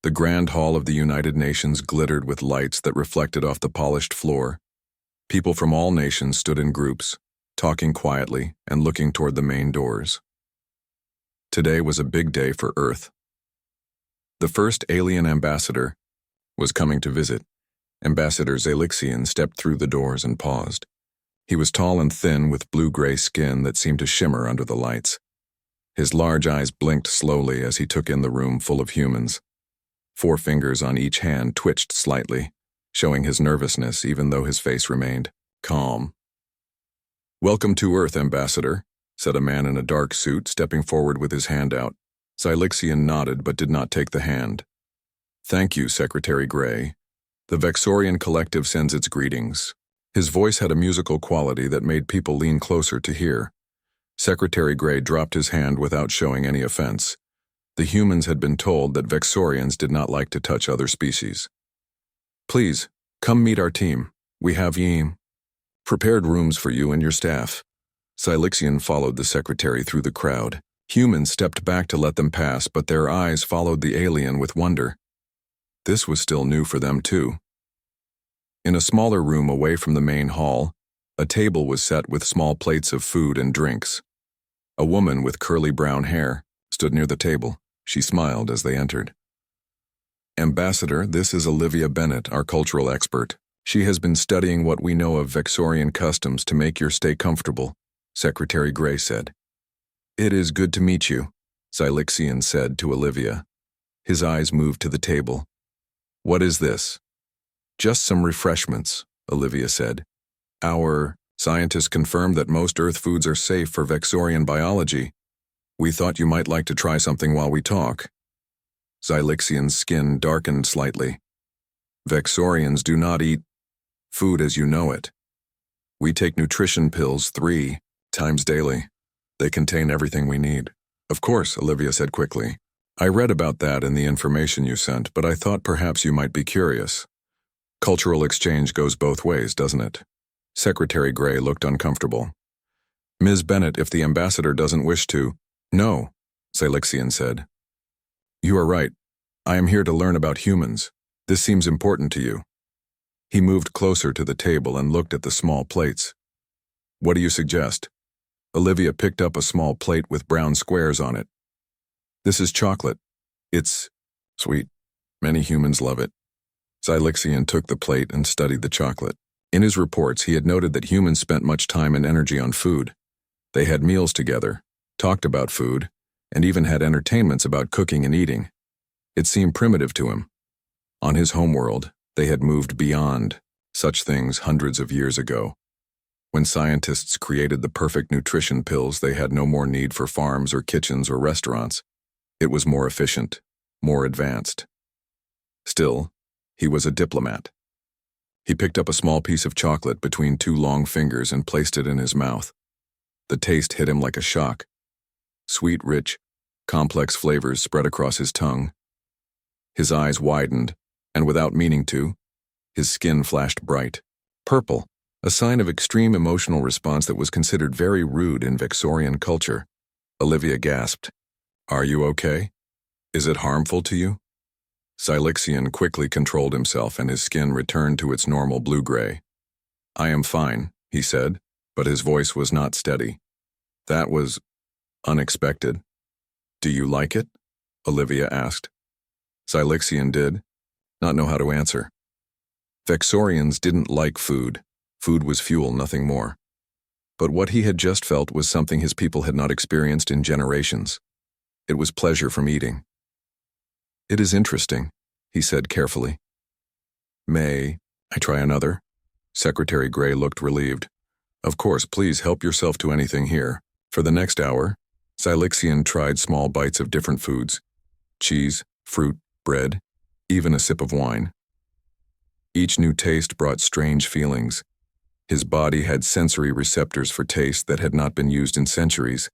The grand hall of the United Nations glittered with lights that reflected off the polished floor. People from all nations stood in groups, talking quietly and looking toward the main doors. Today was a big day for Earth. The first alien ambassador was coming to visit. Ambassador Zalixian stepped through the doors and paused. He was tall and thin with blue-gray skin that seemed to shimmer under the lights. His large eyes blinked slowly as he took in the room full of humans. 4 fingers on each hand twitched slightly, showing his nervousness even though his face remained calm. "Welcome to Earth, Ambassador," said a man in a dark suit, stepping forward with his hand out. Zalixian nodded but did not take the hand. "Thank you, Secretary Gray. The Vexorian Collective sends its greetings." His voice had a musical quality that made people lean closer to hear. Secretary Gray dropped his hand without showing any offense. The humans had been told that Vexorians did not like to touch other species. "Please, come meet our team. We have prepared rooms for you and your staff." Zalixian followed the secretary through the crowd. Humans stepped back to let them pass, but their eyes followed the alien with wonder. This was still new for them too. In a smaller room away from the main hall, a table was set with small plates of food and drinks. A woman with curly brown hair stood near the table. She smiled as they entered. "Ambassador, this is Olivia Bennett, our cultural expert. She has been studying what we know of Vexorian customs to make your stay comfortable," Secretary Gray said. "It is good to meet you," Zalixian said to Olivia. His eyes moved to the table. "What is this?" "Just some refreshments," Olivia said. "Our scientists confirmed that most Earth foods are safe for Vexorian biology. We thought you might like to try something while we talk." Zalixian's skin darkened slightly. "Vexorians do not eat food as you know it. We take nutrition pills 3 times daily. They contain everything we need." "Of course," Olivia said quickly. "I read about that in the information you sent, but I thought perhaps you might be curious. Cultural exchange goes both ways, doesn't it?" Secretary Gray looked uncomfortable. "Ms. Bennett, if the ambassador doesn't wish to—" "No," Zalixian said. "You are right. I am here to learn about humans. This seems important to you." He moved closer to the table and looked at the small plates. "What do you suggest?" Olivia picked up a small plate with brown squares on it. "This is chocolate. It's sweet. Many humans love it." Zalixian took the plate and studied the chocolate. In his reports, he had noted that humans spent much time and energy on food. They had meals together, talked about food, and even had entertainments about cooking and eating. It seemed primitive to him. On his homeworld, they had moved beyond such things hundreds of years ago. When scientists created the perfect nutrition pills, they had no more need for farms or kitchens or restaurants. It was more efficient, more advanced. Still, he was a diplomat. He picked up a small piece of chocolate between 2 long fingers and placed it in his mouth. The taste hit him like a shock. Sweet, rich, complex flavors spread across his tongue. His eyes widened, and without meaning to, his skin flashed bright. Purple, a sign of extreme emotional response that was considered very rude in Vexorian culture. Olivia gasped. "Are you okay? Is it harmful to you?" Zalixian quickly controlled himself and his skin returned to its normal blue-gray. "I am fine," he said, but his voice was not steady. "That was unexpected." "Do you like it?" Olivia asked. Zalixian did not know how to answer. Vexorians didn't like food. Food was fuel, nothing more. But what he had just felt was something his people had not experienced in generations. It was pleasure from eating. "It is interesting," he said carefully. "May I try another?" Secretary Gray looked relieved. "Of course, please help yourself to anything here." For the next hour, Zalixian tried small bites of different foods: cheese, fruit, bread, even a sip of wine. Each new taste brought strange feelings. His body had sensory receptors for taste that had not been used in centuries,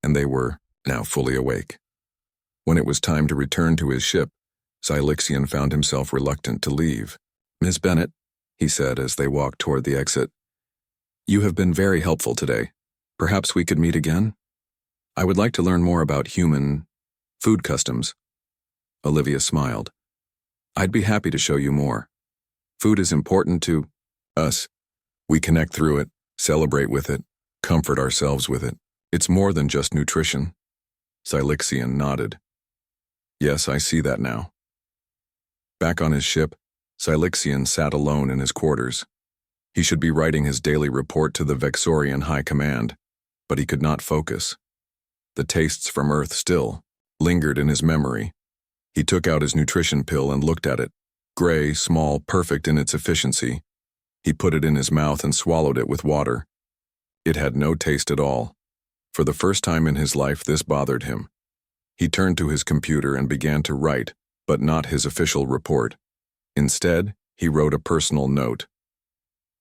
and they were now fully awake. When it was time to return to his ship, Zalixian found himself reluctant to leave. "Miss Bennett," he said as they walked toward the exit, "you have been very helpful today. Perhaps we could meet again? I would like to learn more about human food customs." Olivia smiled. I'd be happy to show you more. Food is important to us. We connect through it, celebrate with it, comfort ourselves with it. It's more than just nutrition. Silixian nodded. Yes, I see that now. Back on his ship, Silixian sat alone in his quarters. He should be writing his daily report to the Vexorian High Command, but he could not focus. The tastes from Earth still lingered in his memory. He took out his nutrition pill and looked at it. Gray, small, perfect in its efficiency. He put it in his mouth and swallowed it with water. It had no taste at all. For the first time in his life, this bothered him. He turned to his computer and began to write, but not his official report. Instead, he wrote a personal note.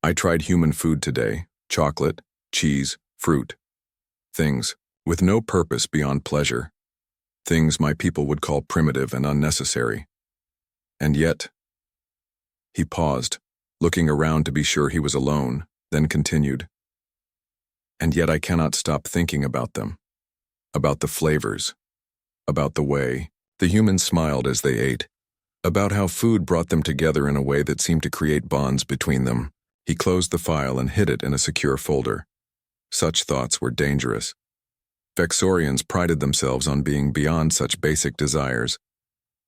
I tried human food today, chocolate, cheese, fruit. Things with no purpose beyond pleasure. Things my people would call primitive and unnecessary. And yet, he paused, looking around to be sure he was alone, then continued. And yet I cannot stop thinking about them, about the flavors, about the way the humans smiled as they ate, about how food brought them together in a way that seemed to create bonds between them. He closed the file and hid it in a secure folder. Such thoughts were dangerous. Vexorians prided themselves on being beyond such basic desires.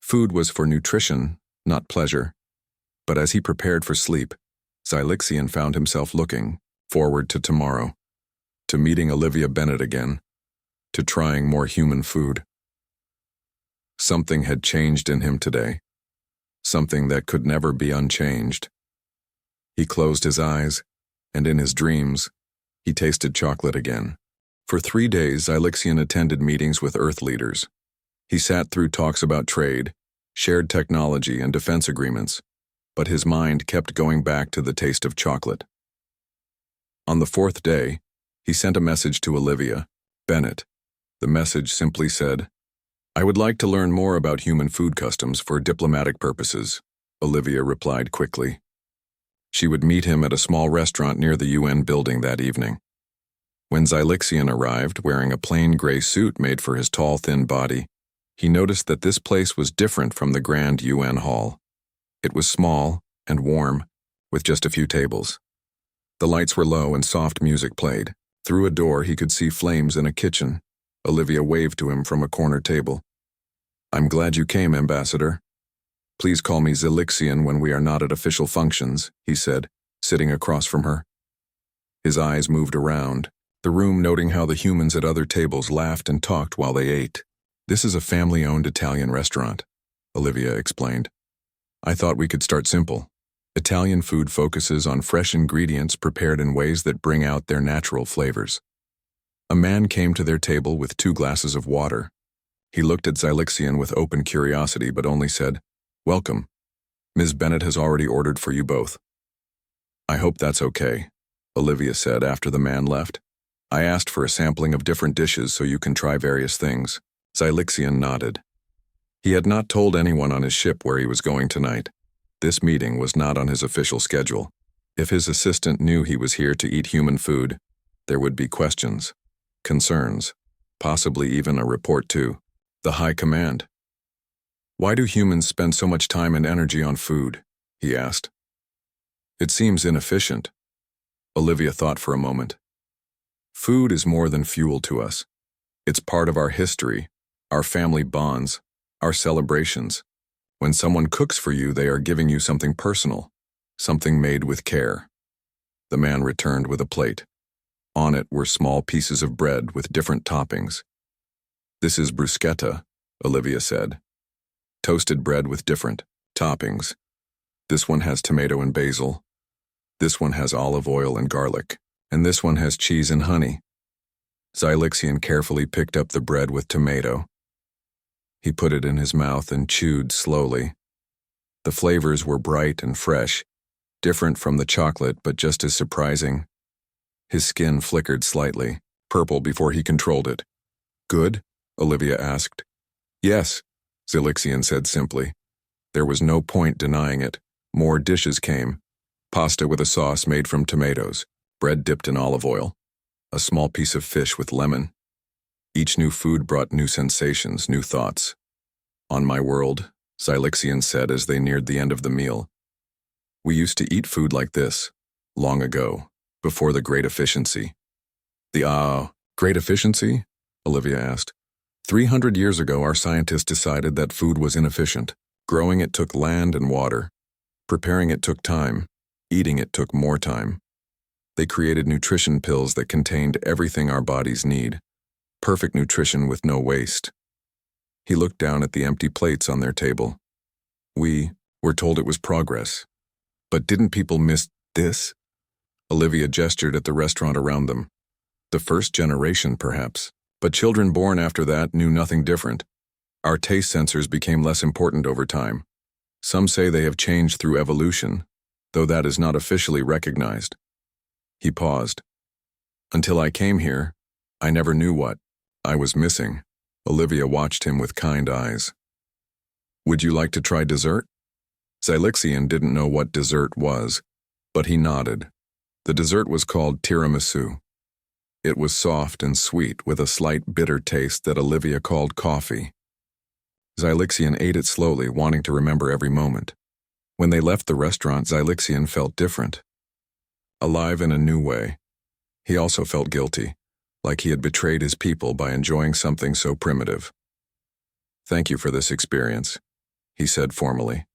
Food was for nutrition, not pleasure. But as he prepared for sleep, Silixian found himself looking forward to tomorrow, to meeting Olivia Bennett again, to trying more human food. Something had changed in him today, something that could never be unchanged. He closed his eyes, and in his dreams, he tasted chocolate again. For 3 days, Silixian attended meetings with Earth leaders. He sat through talks about trade, shared technology, and defense agreements, but his mind kept going back to the taste of chocolate. On the 4th day, he sent a message to Olivia Bennett. The message simply said, I would like to learn more about human food customs for diplomatic purposes. Olivia replied quickly. She would meet him at a small restaurant near the UN building that evening. When Silixian arrived, wearing a plain gray suit made for his tall, thin body, he noticed that this place was different from the grand UN hall. It was small and warm, with just a few tables. The lights were low and soft music played. Through a door, he could see flames in a kitchen. Olivia waved to him from a corner table. I'm glad you came, Ambassador. Please call me Silixian when we are not at official functions, he said, sitting across from her. His eyes moved around, the room noting how the humans at other tables laughed and talked while they ate. This is a family-owned Italian restaurant, Olivia explained. I thought we could start simple. Italian food focuses on fresh ingredients prepared in ways that bring out their natural flavors. A man came to their table with 2 glasses of water. He looked at Silixian with open curiosity but only said, Welcome. Ms. Bennett has already ordered for you both. I hope that's okay, Olivia said after the man left. I asked for a sampling of different dishes so you can try various things. Silixian nodded. He had not told anyone on his ship where he was going tonight. This meeting was not on his official schedule. If his assistant knew he was here to eat human food, there would be questions, concerns, possibly even a report to the High Command. Why do humans spend so much time and energy on food? He asked. It seems inefficient. Olivia thought for a moment. Food is more than fuel to us. It's part of our history, our family bonds, our celebrations. When someone cooks for you, they are giving you something personal, something made with care. The man returned with a plate. On it were small pieces of bread with different toppings. This is bruschetta, Olivia said. Toasted bread with different toppings. This one has tomato and basil. This one has olive oil and garlic. And this one has cheese and honey. Silixian carefully picked up the bread with tomato. He put it in his mouth and chewed slowly. The flavors were bright and fresh, different from the chocolate but just as surprising. His skin flickered slightly, purple before he controlled it. Good? Olivia asked. Yes, Silixian said simply. There was no point denying it. More dishes came. Pasta with a sauce made from tomatoes, bread dipped in olive oil, a small piece of fish with lemon. Each new food brought new sensations, new thoughts. On my world, Xylixian said as they neared the end of the meal. We used to eat food like this, long ago, before the Great Efficiency. The Great Efficiency? Olivia asked. 300 years ago, our scientists decided that food was inefficient. Growing it took land and water. Preparing it took time. Eating it took more time. They created nutrition pills that contained everything our bodies need. Perfect nutrition with no waste. He looked down at the empty plates on their table. We were told it was progress. But didn't people miss this? Olivia gestured at the restaurant around them. The first generation, perhaps. But children born after that knew nothing different. Our taste sensors became less important over time. Some say they have changed through evolution, though that is not officially recognized. He paused. Until I came here, I never knew what I was missing. Olivia watched him with kind eyes. Would you like to try dessert? Xylixian didn't know what dessert was, but he nodded. The dessert was called tiramisu. It was soft and sweet with a slight bitter taste that Olivia called coffee. Xylixian ate it slowly, wanting to remember every moment. When they left the restaurant, Xylixian felt different. Alive in a new way. He also felt guilty, like he had betrayed his people by enjoying something so primitive. Thank you for this experience, he said formally.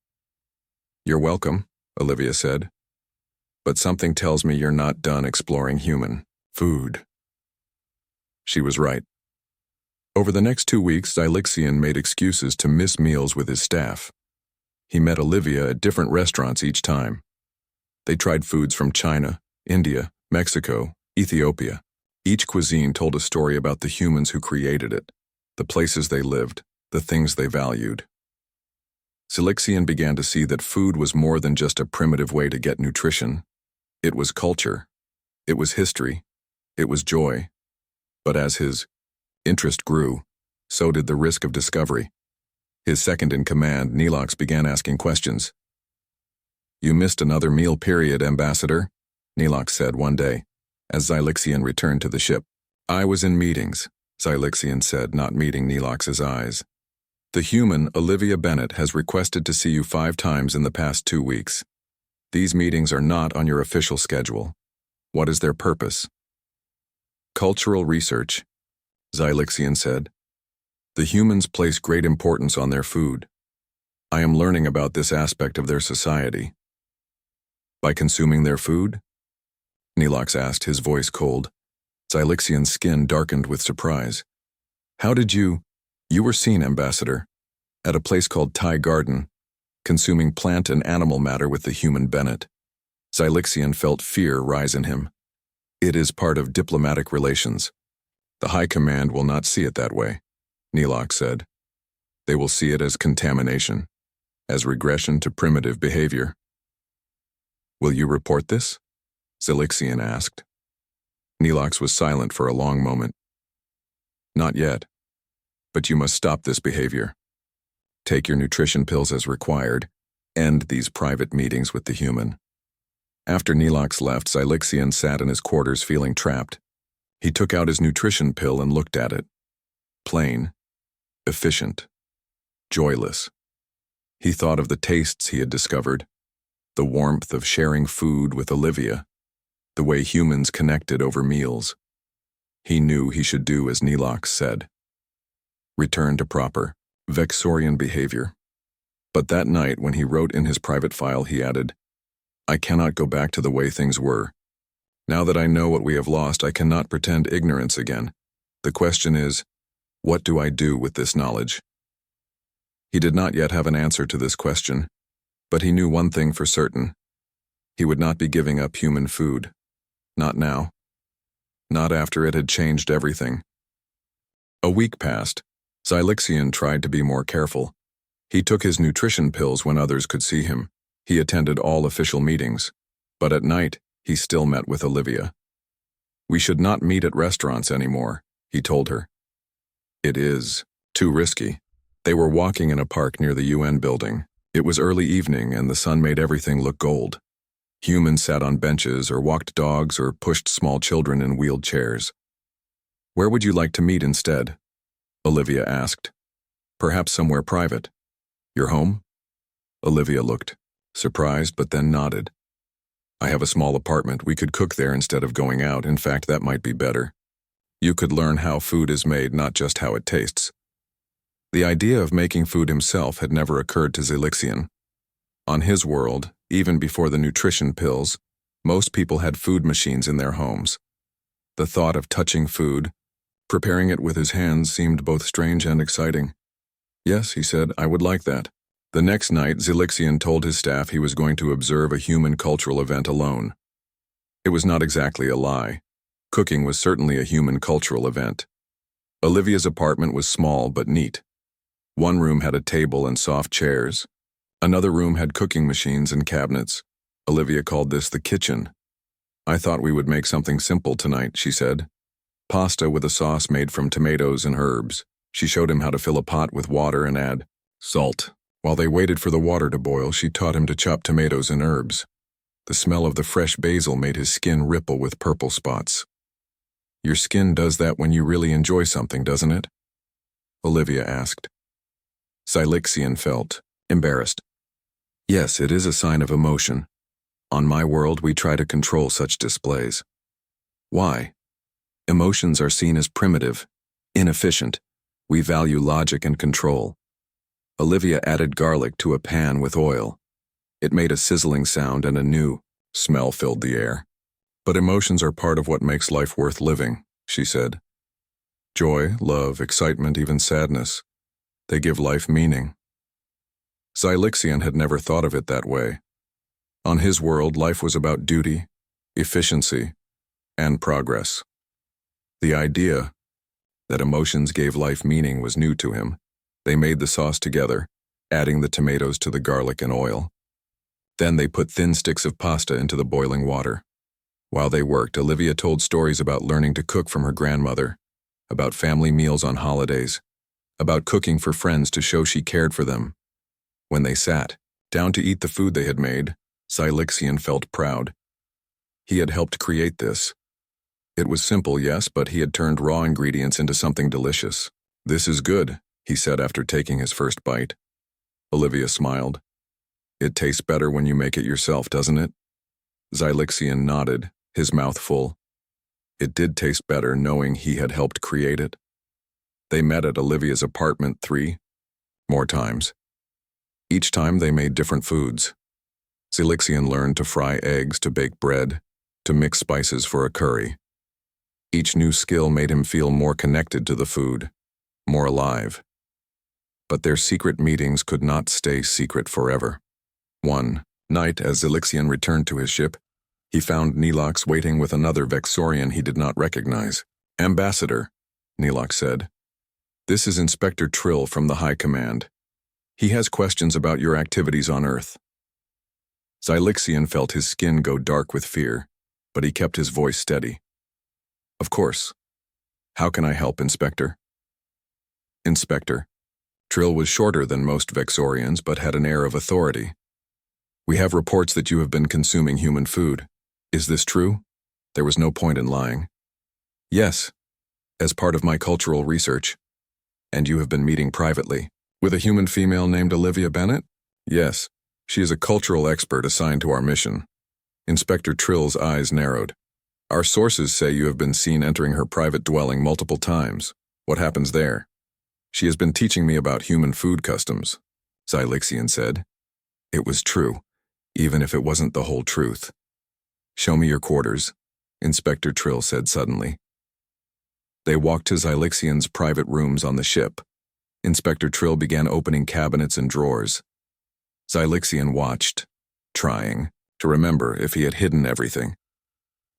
You're welcome, Olivia said. But something tells me you're not done exploring human food. She was right. Over the next 2 weeks, Xylixian made excuses to miss meals with his staff. He met Olivia at different restaurants each time. They tried foods from China, India, Mexico, Ethiopia. Each cuisine told a story about the humans who created it, the places they lived, the things they valued. Xylixian began to see that food was more than just a primitive way to get nutrition. It was culture. It was history. It was joy. But as his interest grew, so did the risk of discovery. His second-in-command, Nelox, began asking questions. You missed another meal period, Ambassador, Nelox said one day, as Xylixian returned to the ship. I was in meetings, Xylixian said, not meeting Nelox's eyes. The human, Olivia Bennett, has requested to see you 5 times in the past 2 weeks. These meetings are not on your official schedule. What is their purpose? Cultural research, Xylixian said. The humans place great importance on their food. I am learning about this aspect of their society. By consuming their food? Nelox asked, his voice cold. Xylixian's skin darkened with surprise. How did you were seen, Ambassador, at a place called Thai Garden, consuming plant and animal matter with the human Bennett. Xylixian felt fear rise in him. It is part of diplomatic relations. The High Command will not see it that way, Nelox said. They will see it as contamination, as regression to primitive behavior. Will you report this? Xylixian asked. Nelox was silent for a long moment. Not yet. But you must stop this behavior. Take your nutrition pills as required. End these private meetings with the human. After Nelox left, Xylixian sat in his quarters feeling trapped. He took out his nutrition pill and looked at it. Plain, efficient, joyless. He thought of the tastes he had discovered, the warmth of sharing food with Olivia, the way humans connected over meals. He knew he should do as Nelox said. Return to proper, Vexorian behavior. But that night, when he wrote in his private file, he added, I cannot go back to the way things were. Now that I know what we have lost, I cannot pretend ignorance again. The question is, what do I do with this knowledge? He did not yet have an answer to this question, but he knew one thing for certain. He would not be giving up human food. Not now. Not after it had changed everything. A week passed. Xylixian tried to be more careful. He took his nutrition pills when others could see him. He attended all official meetings. But at night, he still met with Olivia. We should not meet at restaurants anymore, he told her. It is too risky. They were walking in a park near the UN building. It was early evening and the sun made everything look gold. Humans sat on benches or walked dogs or pushed small children in wheeled chairs. Where would you like to meet instead? Olivia asked. Perhaps somewhere private. You're home? Olivia looked, surprised but then nodded. I have a small apartment. We could cook there instead of going out. In fact, that might be better. You could learn how food is made, not just how it tastes. The idea of making food himself had never occurred to Zelixian. On his world, even before the nutrition pills, most people had food machines in their homes. The thought of touching food, preparing it with his hands, seemed both strange and exciting. Yes, he said, I would like that. The next night, Zelixian told his staff he was going to observe a human cultural event alone. It was not exactly a lie. Cooking was certainly a human cultural event. Olivia's apartment was small but neat. One room had a table and soft chairs. Another room had cooking machines and cabinets. Olivia called this the kitchen. I thought we would make something simple tonight, she said. Pasta with a sauce made from tomatoes and herbs. She showed him how to fill a pot with water and add salt. While they waited for the water to boil, she taught him to chop tomatoes and herbs. The smell of the fresh basil made his skin ripple with purple spots. Your skin does that when you really enjoy something, doesn't it? Olivia asked. Zelixian felt embarrassed. Yes, it is a sign of emotion. On my world, we try to control such displays. Why? Emotions are seen as primitive, inefficient. We value logic and control. Olivia added garlic to a pan with oil. It made a sizzling sound and a new smell filled the air. But emotions are part of what makes life worth living, she said. Joy, love, excitement, even sadness. They give life meaning. Zelixian had never thought of it that way. On his world, life was about duty, efficiency, and progress. The idea that emotions gave life meaning was new to him. They made the sauce together, adding the tomatoes to the garlic and oil. Then they put thin sticks of pasta into the boiling water. While they worked, Olivia told stories about learning to cook from her grandmother, about family meals on holidays, about cooking for friends to show she cared for them. When they sat down to eat the food they had made, Zelixian felt proud. He had helped create this. It was simple, yes, but he had turned raw ingredients into something delicious. This is good, he said after taking his first bite. Olivia smiled. It tastes better when you make it yourself, doesn't it? Zelixian nodded, his mouth full. It did taste better knowing he had helped create it. They met at Olivia's apartment 3 more times. Each time they made different foods. Zelixian learned to fry eggs, to bake bread, to mix spices for a curry. Each new skill made him feel more connected to the food, more alive. But their secret meetings could not stay secret forever. One night, as Zelixian returned to his ship, he found Nelox waiting with another Vexorian he did not recognize. Ambassador, Nelox said. This is Inspector Trill from the High Command. He has questions about your activities on Earth. Zelixian felt his skin go dark with fear, but he kept his voice steady. Of course. How can I help, Inspector? Inspector. Trill was shorter than most Vexorians, but had an air of authority. We have reports that you have been consuming human food. Is this true? There was no point in lying. Yes, as part of my cultural research. And you have been meeting privately. With a human female named Olivia Bennett? Yes, she is a cultural expert assigned to our mission. Inspector Trill's eyes narrowed. Our sources say you have been seen entering her private dwelling multiple times. What happens there? She has been teaching me about human food customs, Zelixian said. It was true, even if it wasn't the whole truth. Show me your quarters, Inspector Trill said suddenly. They walked to Zelixian's private rooms on the ship. Inspector Trill began opening cabinets and drawers. Zelixian watched, trying to remember if he had hidden everything.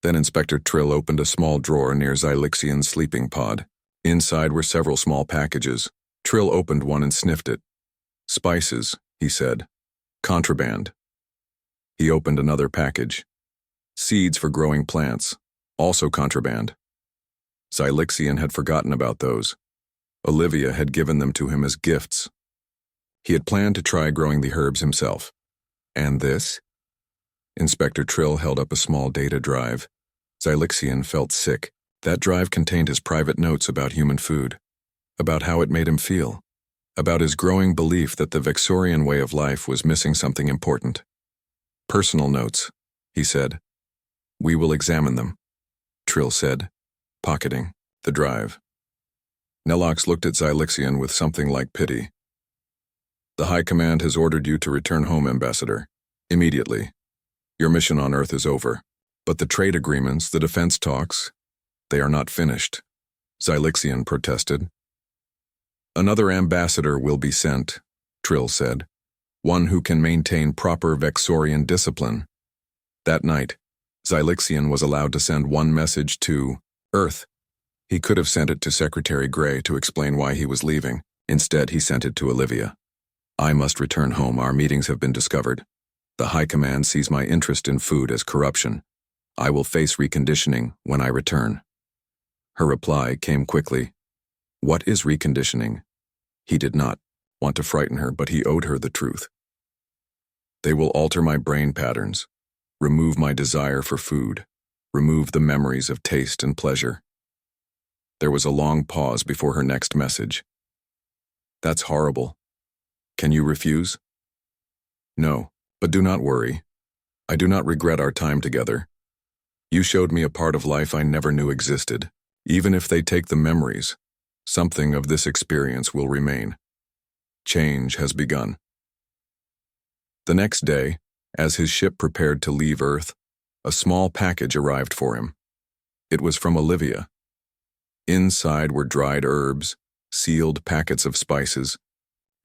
Then Inspector Trill opened a small drawer near Zelixian's sleeping pod. Inside were several small packages. Trill opened one and sniffed it. Spices, he said. Contraband. He opened another package. Seeds for growing plants, also contraband. Zelixian had forgotten about those. Olivia had given them to him as gifts. He had planned to try growing the herbs himself. And this? Inspector Trill held up a small data drive. Zelixian felt sick. That drive contained his private notes about human food, about how it made him feel, about his growing belief that the Vexorian way of life was missing something important. "Personal notes," he said. "We will examine them," Trill said, pocketing the drive. Nelox looked at Xylixian with something like pity. "The High Command has ordered you to return home, Ambassador. Immediately. Your mission on Earth is over. But the trade agreements, the defense talks, they are not finished," Xylixian protested. "Another ambassador will be sent," Trill said. "One who can maintain proper Vexorian discipline." That night, Xylixian was allowed to send one message to Earth. He could have sent it to Secretary Gray to explain why he was leaving. Instead, he sent it to Olivia. "I must return home. Our meetings have been discovered. The High Command sees my interest in food as corruption. I will face reconditioning when I return." Her reply came quickly. What is reconditioning? He did not want to frighten her, but he owed her the truth. "They will alter my brain patterns, remove my desire for food, remove the memories of taste and pleasure." There was a long pause before her next message. "That's horrible. Can you refuse?" "No, but do not worry. I do not regret our time together. You showed me a part of life I never knew existed. Even if they take the memories, something of this experience will remain. Change has begun." The next day, as his ship prepared to leave Earth, a small package arrived for him. It was from Olivia. Inside were dried herbs, sealed packets of spices,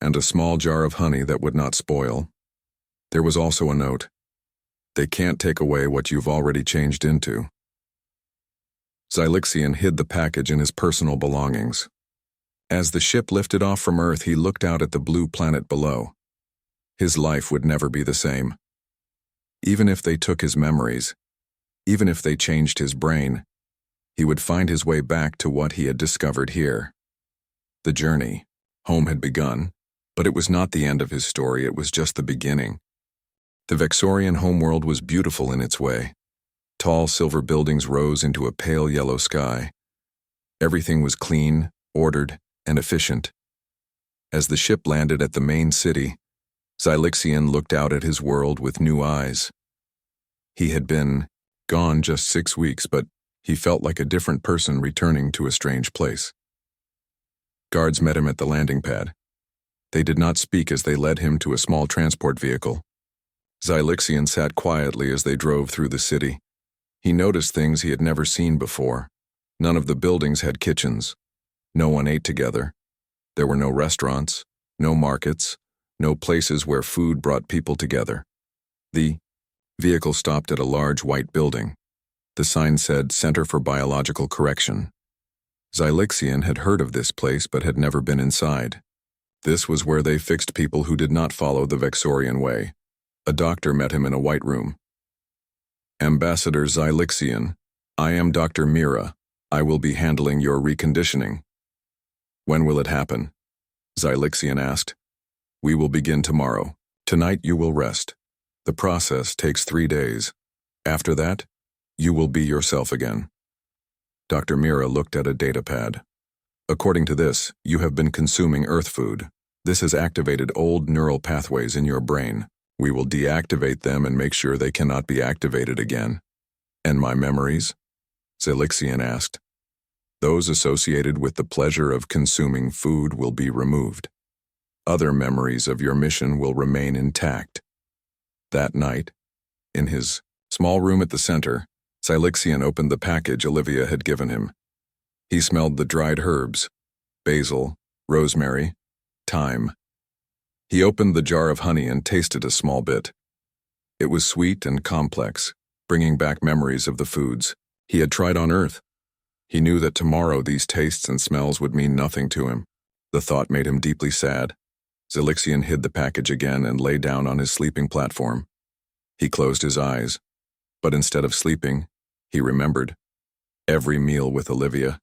and a small jar of honey that would not spoil. There was also a note. "They can't take away what you've already changed into." Xylixian hid the package in his personal belongings. As the ship lifted off from Earth, he looked out at the blue planet below. His life would never be the same. Even if they took his memories, even if they changed his brain, he would find his way back to what he had discovered here. The journey home had begun, but it was not the end of his story, it was just the beginning. The Vexorian homeworld was beautiful in its way. Tall silver buildings rose into a pale yellow sky. Everything was clean, ordered, and efficient. As the ship landed at the main city, Xylixian looked out at his world with new eyes. He had been gone just 6 weeks, but he felt like a different person returning to a strange place. Guards met him at the landing pad. They did not speak as they led him to a small transport vehicle. Xylixian sat quietly as they drove through the city. He noticed things he had never seen before. None of the buildings had kitchens. No one ate together. There were no restaurants, no markets, no places where food brought people together. The vehicle stopped at a large white building. The sign said Center for Biological Correction. Xylixian had heard of this place but had never been inside. This was where they fixed people who did not follow the Vexorian way. A doctor met him in a white room. "Ambassador Xylixian, I am Dr. Mira. I will be handling your reconditioning." "When will it happen?" Xylixian asked. "We will begin tomorrow. Tonight you will rest. The process takes 3 days. After that, you will be yourself again." Dr. Mira looked at a data pad. "According to this, you have been consuming Earth food. This has activated old neural pathways in your brain. We will deactivate them and make sure they cannot be activated again." "And my memories?" Xylixian asked. "Those associated with the pleasure of consuming food will be removed. Other memories of your mission will remain intact." That night, in his small room at the center, Xylixian opened the package Olivia had given him. He smelled the dried herbs, basil, rosemary, thyme. He opened the jar of honey and tasted a small bit. It was sweet and complex, bringing back memories of the foods he had tried on Earth. He knew that tomorrow these tastes and smells would mean nothing to him. The thought made him deeply sad. Xylixian hid the package again and lay down on his sleeping platform. He closed his eyes, but instead of sleeping, he remembered. Every meal with Olivia,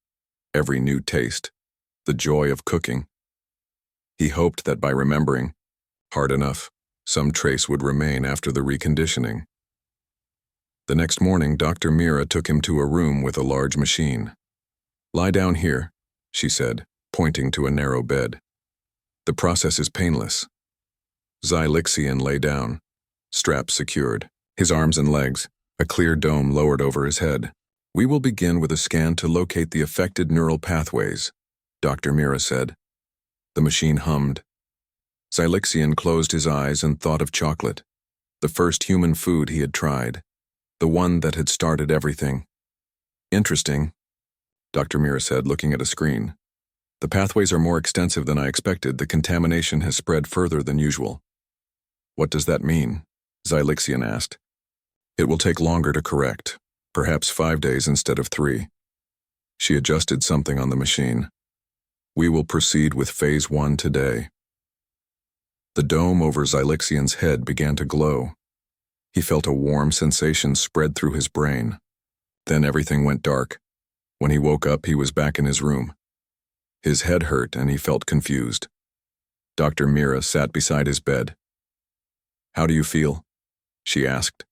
every new taste, the joy of cooking. He hoped that by remembering, hard enough, some trace would remain after the reconditioning. The next morning, Dr. Mira took him to a room with a large machine. "Lie down here," she said, pointing to a narrow bed. The process is painless. Xylixian lay down, straps secured, his arms and legs, a clear dome lowered over his head. We will begin with a scan to locate the affected neural pathways, Dr. Mira said. The machine hummed. Xylixian closed his eyes and thought of chocolate, the first human food he had tried, the one that had started everything. Interesting, Dr. Mira said, looking at a screen. The pathways are more extensive than I expected. The contamination has spread further than usual. What does that mean? Xylixian asked. It will take longer to correct, perhaps 5 days instead of 3. She adjusted something on the machine. We will proceed with Phase 1 today. The dome over Xylixian's head began to glow. He felt a warm sensation spread through his brain. Then everything went dark. When he woke up, he was back in his room. His head hurt and he felt confused. Dr. Mira sat beside his bed. How do you feel? She asked.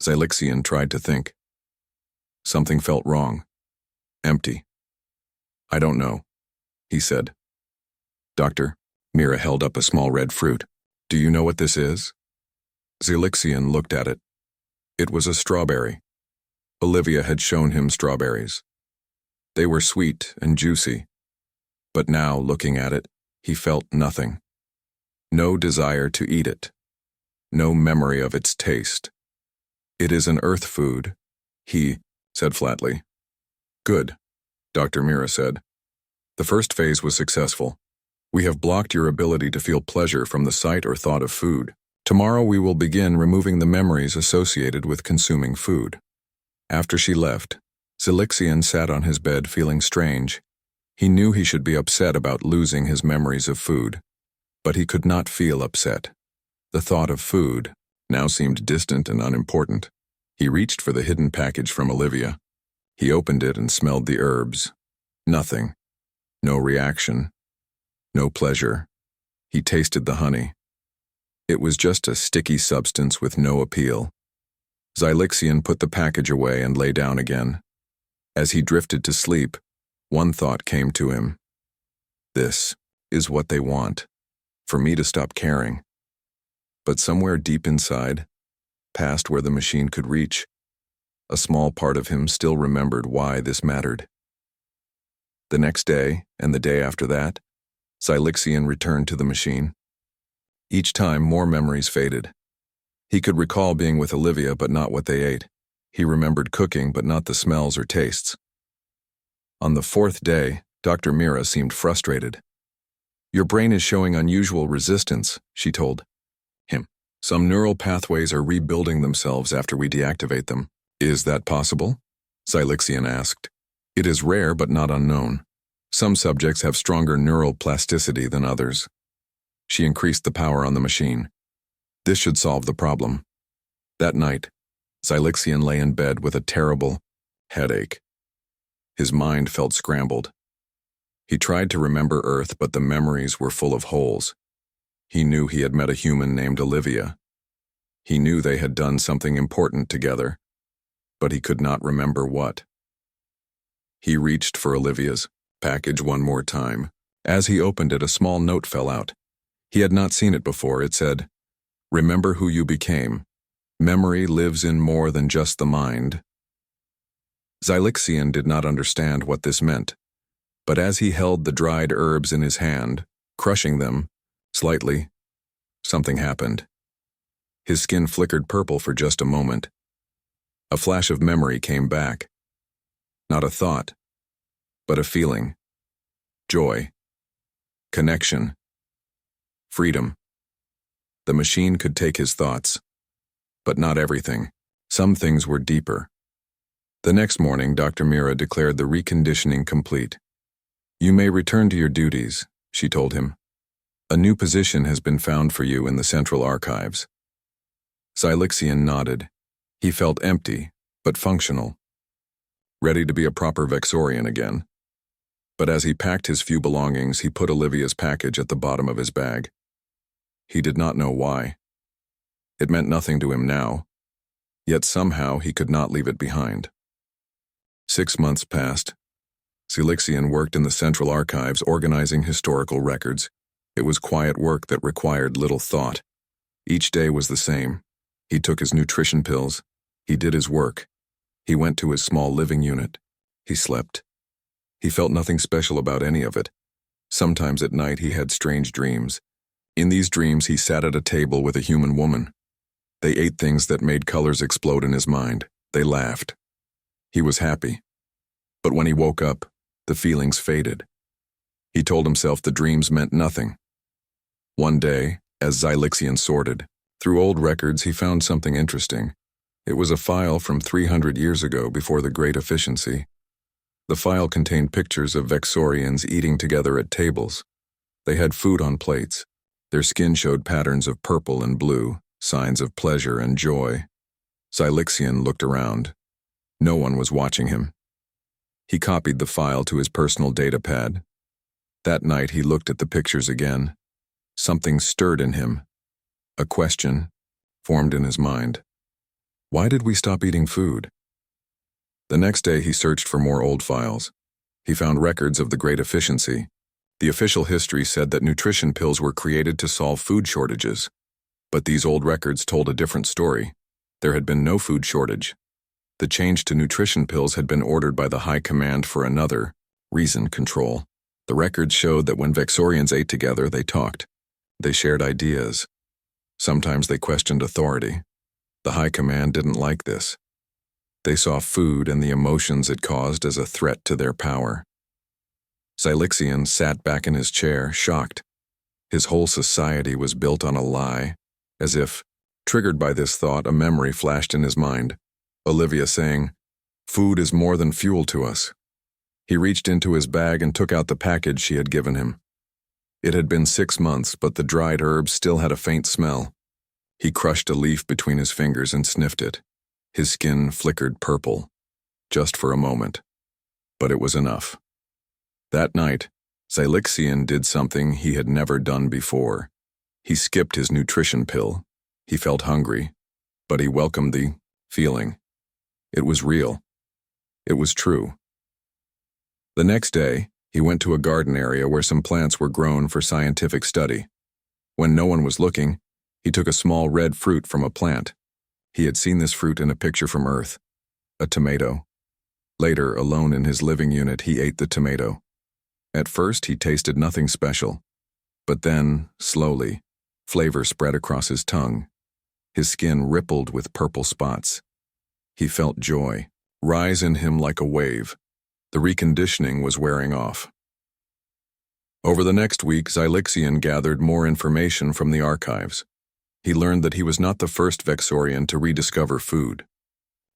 Xylixian tried to think. Something felt wrong. Empty. I don't know, he said. Doctor, Mira held up a small red fruit. Do you know what this is? Xylixian looked at it. It was a strawberry. Olivia had shown him strawberries. They were sweet and juicy. But now, looking at it, he felt nothing. No desire to eat it. No memory of its taste. It is an earth food, he said flatly. Good, Dr. Mira said. The first phase was successful. We have blocked your ability to feel pleasure from the sight or thought of food. Tomorrow we will begin removing the memories associated with consuming food. After she left, Xylixian sat on his bed feeling strange. He knew he should be upset about losing his memories of food, but he could not feel upset. The thought of food now seemed distant and unimportant. He reached for the hidden package from Olivia. He opened it and smelled the herbs. Nothing. No reaction. No pleasure. He tasted the honey. It was just a sticky substance with no appeal. Xylixian put the package away and lay down again. As he drifted to sleep, one thought came to him. This is what they want, for me to stop caring. But somewhere deep inside, past where the machine could reach, a small part of him still remembered why this mattered. The next day, and the day after that, Xylixian returned to the machine. Each time, more memories faded. He could recall being with Olivia, but not what they ate. He remembered cooking, but not the smells or tastes. On the 4th day, Dr. Mira seemed frustrated. Your brain is showing unusual resistance, she told him. Some neural pathways are rebuilding themselves after we deactivate them. Is that possible? Xylixian asked. It is rare, but not unknown. Some subjects have stronger neural plasticity than others. She increased the power on the machine. This should solve the problem. That night, Xylixian lay in bed with a terrible headache. His mind felt scrambled. He tried to remember Earth, but the memories were full of holes. He knew he had met a human named Olivia. He knew they had done something important together, but he could not remember what. He reached for Olivia's package one more time. As he opened it, a small note fell out. He had not seen it before. It said, "Remember who you became. Memory lives in more than just the mind." Xylixian did not understand what this meant, but as he held the dried herbs in his hand, crushing them, slightly, something happened. His skin flickered purple for just a moment. A flash of memory came back. Not a thought, but a feeling. Joy. Connection. Freedom. The machine could take his thoughts, but not everything. Some things were deeper. The next morning, Dr. Mira declared the reconditioning complete. You may return to your duties, she told him. A new position has been found for you in the Central Archives. Xylixian nodded. He felt empty, but functional. Ready to be a proper Vexorian again. But as he packed his few belongings, he put Olivia's package at the bottom of his bag. He did not know why. It meant nothing to him now, yet somehow he could not leave it behind. 6 months passed. Xylixian worked in the Central Archives organizing historical records. It was quiet work that required little thought. Each day was the same. He took his nutrition pills. He did his work. He went to his small living unit. He slept. He felt nothing special about any of it. Sometimes at night he had strange dreams. In these dreams he sat at a table with a human woman. They ate things that made colors explode in his mind. They laughed. He was happy. But when he woke up, the feelings faded. He told himself the dreams meant nothing. One day, as Xylixian sorted through old records, he found something interesting. It was a file from 300 years ago, before the Great Efficiency. The file contained pictures of Vexorians eating together at tables. They had food on plates. Their skin showed patterns of purple and blue, signs of pleasure and joy. Xylixian looked around. No one was watching him. He copied the file to his personal data pad. That night he looked at the pictures again. Something stirred in him. A question formed in his mind. Why did we stop eating food? The next day he searched for more old files. He found records of the Great Efficiency. The official history said that nutrition pills were created to solve food shortages. But these old records told a different story. There had been no food shortage. The change to nutrition pills had been ordered by the High Command for another, reason control. The records showed that when Vexorians ate together, they talked. They shared ideas. Sometimes they questioned authority. The High Command didn't like this. They saw food and the emotions it caused as a threat to their power. Xylixian sat back in his chair, shocked. His whole society was built on a lie. As if, triggered by this thought, a memory flashed in his mind. Olivia saying, "Food is more than fuel to us." He reached into his bag and took out the package she had given him. It had been 6 months, but the dried herbs still had a faint smell. He crushed a leaf between his fingers and sniffed it. His skin flickered purple, just for a moment. But it was enough. That night, Xylixian did something he had never done before. He skipped his nutrition pill. He felt hungry, but he welcomed the feeling. It was real. It was true. The next day, he went to a garden area where some plants were grown for scientific study. When no one was looking, he took a small red fruit from a plant. He had seen this fruit in a picture from Earth, a tomato. Later, alone in his living unit, he ate the tomato. At first, he tasted nothing special. But then, slowly, flavor spread across his tongue. His skin rippled with purple spots. He felt joy rise in him like a wave. The reconditioning was wearing off. Over the next week, Xylixian gathered more information from the archives. He learned that he was not the first Vexorian to rediscover food.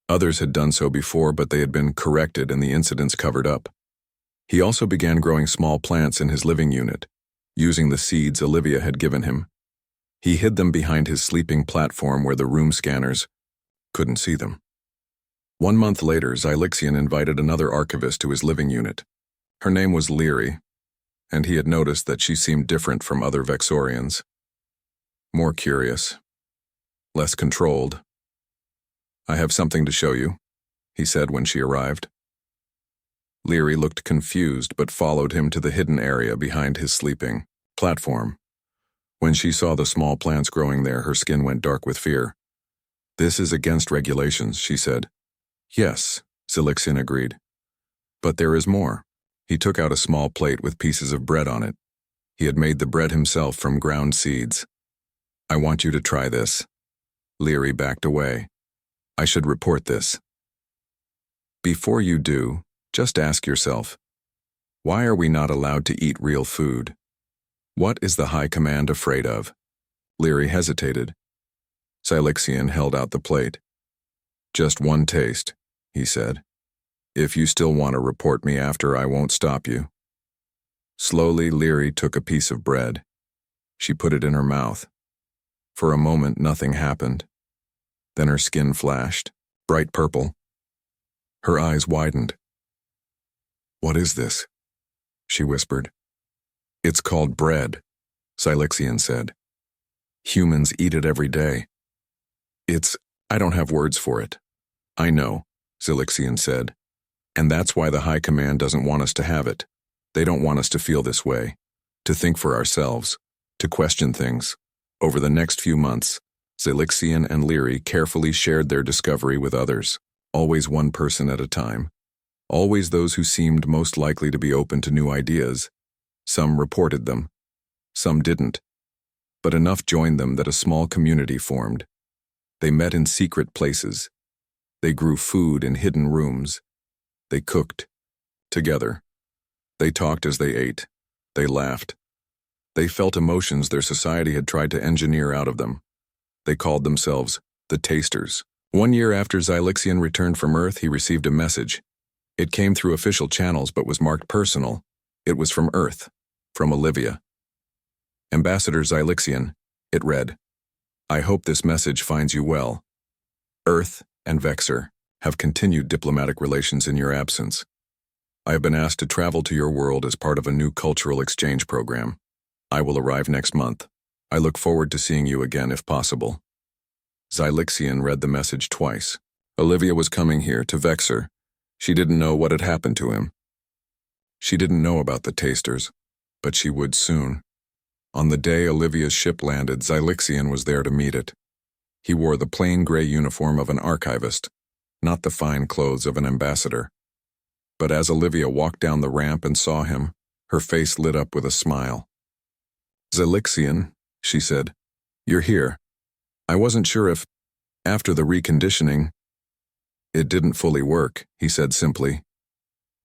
Others had done so before, but they had been corrected and the incidents covered up. He also began growing small plants in his living unit, using the seeds Olivia had given him. He hid them behind his sleeping platform where the room scanners couldn't see them. 1 month later, Xylixian invited another archivist to his living unit. Her name was Leary, and he had noticed that she seemed different from other Vexorians. More curious, less controlled. "I have something to show you," he said when she arrived. Leary looked confused but followed him to the hidden area behind his sleeping platform. When she saw the small plants growing there, her skin went dark with fear. "This is against regulations," she said. "Yes," Xylixian agreed. "But there is more." He took out a small plate with pieces of bread on it. He had made the bread himself from ground seeds. "I want you to try this." Leary backed away. "I should report this." "Before you do, just ask yourself, why are we not allowed to eat real food? What is the High Command afraid of?" Leary hesitated. Xylixian held out the plate. "Just one taste," he said. "If you still want to report me after, I won't stop you." Slowly, Leary took a piece of bread. She put it in her mouth. For a moment, nothing happened. Then her skin flashed, bright purple. Her eyes widened. "What is this?" she whispered. "It's called bread," Xylixian said. "Humans eat it every day. I don't have words for it." "I know," Xylixian said. "And that's why the High Command doesn't want us to have it. They don't want us to feel this way, to think for ourselves. to question things. Over the next few months, Xylixian and Leary carefully shared their discovery with others, always one person at a time. Always those who seemed most likely to be open to new ideas. Some reported them, some didn't. But enough joined them that a small community formed. They met in secret places. They grew food in hidden rooms. They cooked together. They talked as they ate. They laughed. They felt emotions their society had tried to engineer out of them. They called themselves the Tasters. 1 year after Xylixian returned from Earth, he received a message. It came through official channels but was marked personal. It was from Earth, from Olivia. Ambassador Xylixian, it read, "I hope this message finds you well. Earth and Vexer have continued diplomatic relations in your absence. I have been asked to travel to your world as part of a new cultural exchange program. I will arrive next month. I look forward to seeing you again if possible." Xylixian read the message twice. Olivia was coming here, to Vexer. She didn't know what had happened to him. She didn't know about the Tasters, but she would soon. On the day Olivia's ship landed, Xylixian was there to meet it. He wore the plain gray uniform of an archivist, not the fine clothes of an ambassador. But as Olivia walked down the ramp and saw him, her face lit up with a smile. "Xylixian," she said, "you're here. I wasn't sure if, after the reconditioning—" "It didn't fully work," he said simply.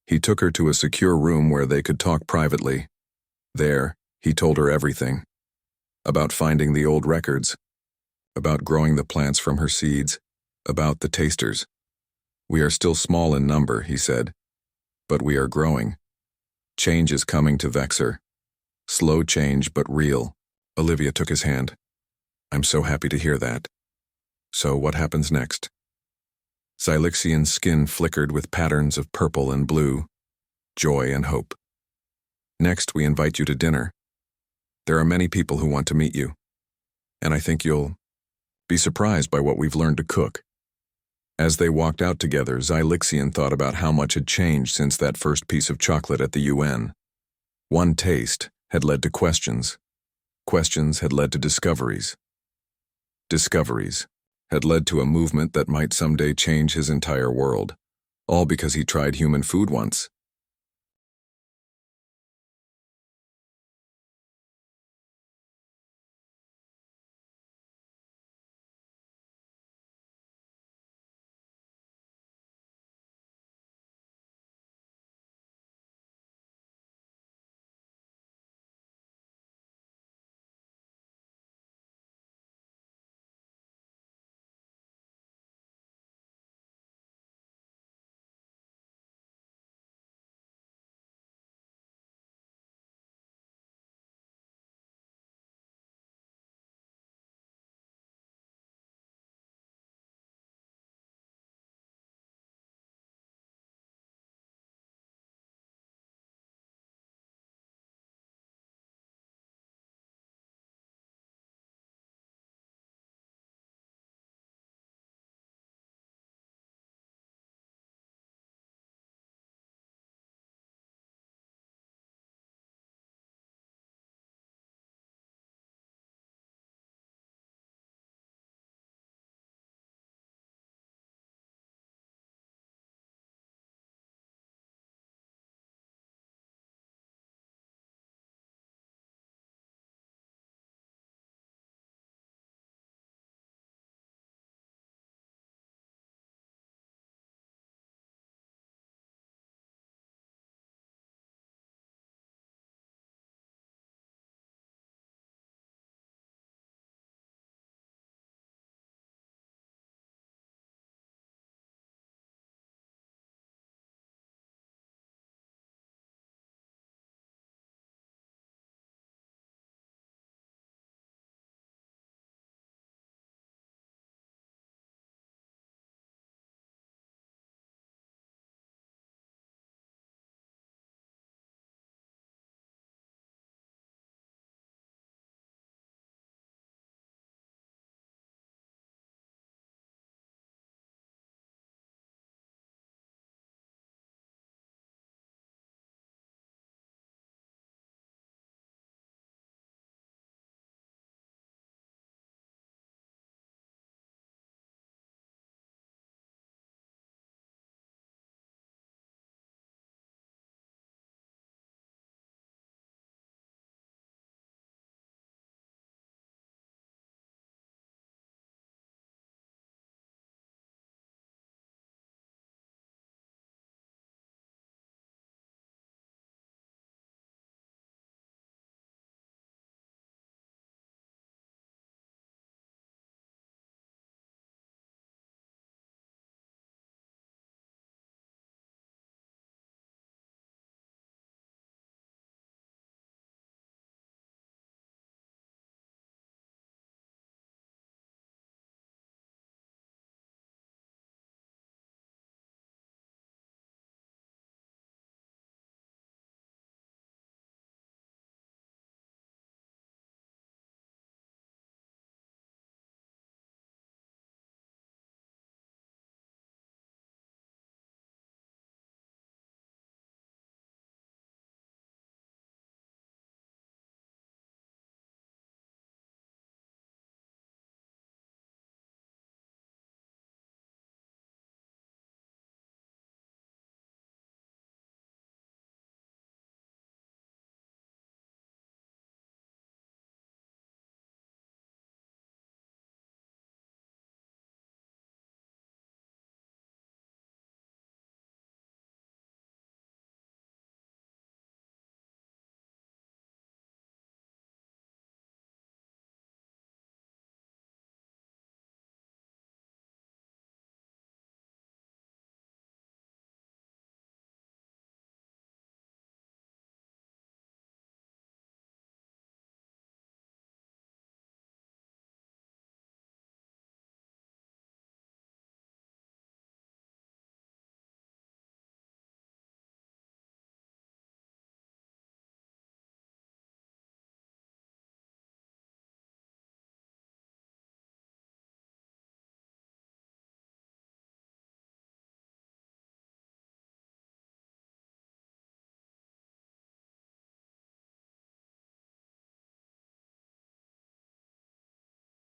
He took her to a secure room where they could talk privately. There, he told her everything. About finding the old records. About growing the plants from her seeds. About the Tasters. "We are still small in number," he said. "But we are growing. Change is coming to Vexer. Slow change, but real." Olivia took his hand. "I'm so happy to hear that. So what happens next?" Xylixian's skin flickered with patterns of purple and blue, joy and hope. "Next, we invite you to dinner. There are many people who want to meet you, and I think you'll be surprised by what we've learned to cook." As they walked out together, Xylixian thought about how much had changed since that first piece of chocolate at the UN. One taste had led to questions. Questions had led to discoveries. Discoveries had led to a movement that might someday change his entire world, all because he tried human food once.